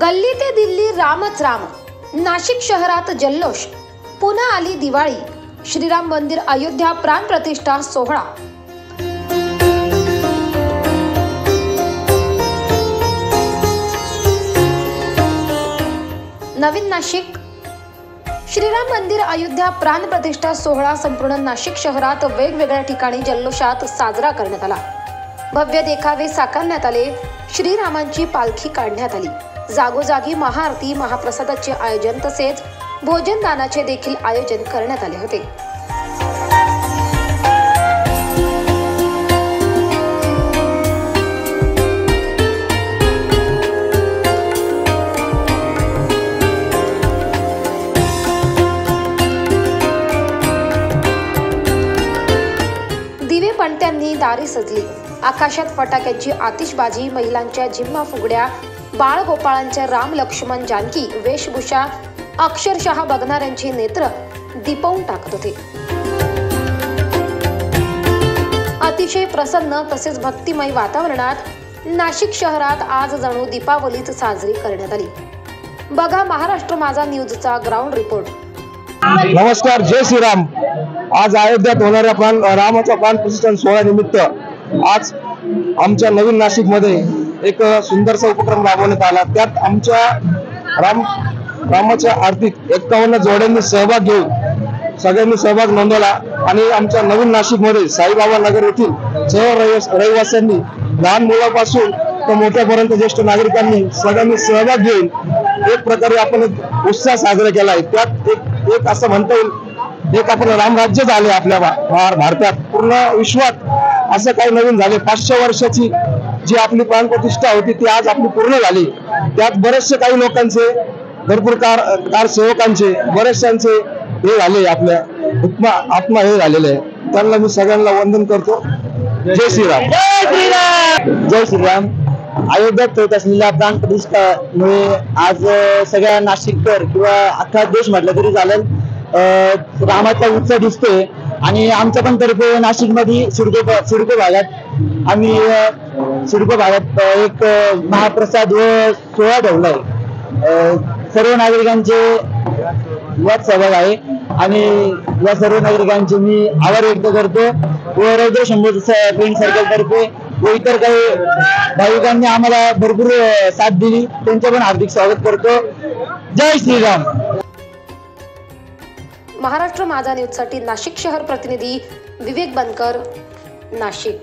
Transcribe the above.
गल्ली ते दिल्ली रामच राम, नाशिक शहरात जल्लोष, पुन्हा आली दिवाळी, श्रीराम मंदिर अयोध्या प्राण प्रतिष्ठा सोहळा। नवीन नाशिक श्रीराम मंदिर अयोध्या प्राण प्रतिष्ठा सोहळा संपूर्ण नाशिक शहरात वेगवेगळ्या ठिकाणी जल्लोषात साजरा करण्यात आला। भव्य देखावे साकारण्यात आले, श्रीरामांची पालखी काढण्यात आली, जागोजागी महाआरती महाप्रसादाचे आयोजन तसेच भोजनदानाचे देखील आयोजन करण्यात आले होते। दिवे पणत्यांनी दारी सजली, आकाशात फटाक्यांची आतिषबाजी, महिलांच्या झिम्मा फुगड्या, बाळगोपाळांच्या राम लक्ष्मण जानकी वेशभूषा अक्षरशः बघणाऱ्यांची नेत्र दिपवून टाकत होते। अतिशय प्रसन्न तसेच भक्तिमय वातावरणात नाशिक शहरात आज जणू दीपावलीच साजरी करण्यात आली। बघा महाराष्ट्र माझा न्यूजचा ग्राउंड रिपोर्ट। नमस्कार, जय श्रीराम। आज अयोध्यात होणाऱ्या रामाचा प्राण प्रतिष्ठा सोहळ्यानिमित्त आज आमच्या नवीन नाशिक मध्ये एक सुंदरसा उपक्रम राबवण्यात आला। त्यात आमच्या रामाच्या आरतीत 51 जोड्यांनी सहभाग घेऊन सगळ्यांनी सहभाग नोंदवला आणि आमच्या नवीन नाशिक मध्ये साईबाबा नगर येथील सर्व रहिवाशांनी लहान मुलापासून तर मोठ्यापर्यंत ज्येष्ठ नागरिकांनी सगळ्यांनी सहभाग घेऊन एक प्रकारे आपण उत्साह साजरा केला आहे। त्यात एक असं म्हणता येईल, एक आपण रामराज्य झाले आपल्या भारतात, पूर्ण विश्वात असं काही नवीन झाले। 500 वर्षाची जी आपली प्राणप्रतिष्ठा होती ती आज आपली पूर्ण झाली। त्यात बरेचसे काही लोकांचे, भरपूर कारसेवकांचे, बरेचशांचे हे झाले, आपल्या आत्मा हे झालेले आहे। त्यांना मी सगळ्यांना वंदन करतो। जय श्रीराम, जय श्रीराम, जय श्रीराम। अयोध्यात होत असलेल्या प्राणप्रतिष्ठामुळे आज सगळ्या नाशिककर किंवा अख्खा देश म्हटलं तरी चालेल रामाचा उत्सव दिसतोय। आणि आमच्या पण तर्फे नाशिक मध्ये सिडको भागात आम्ही सिडको भागात एक महाप्रसाद व सोहळा ठेवलाय। सर्व नागरिकांचे यात सहभाग आहे आणि या सर्व नागरिकांचे मी आभार व्यक्त करतो व रौद्र शंभर फ्रेंड सर्कल तर्फे व इतर काही भाविकांनी आम्हाला भरपूर साथ दिली, त्यांचे पण हार्दिक स्वागत करतो। जय श्रीराम। महाराष्ट्र माझा न्यूजसाठी नाशिक शहर प्रतिनिधी विवेक बनकर, नाशिक।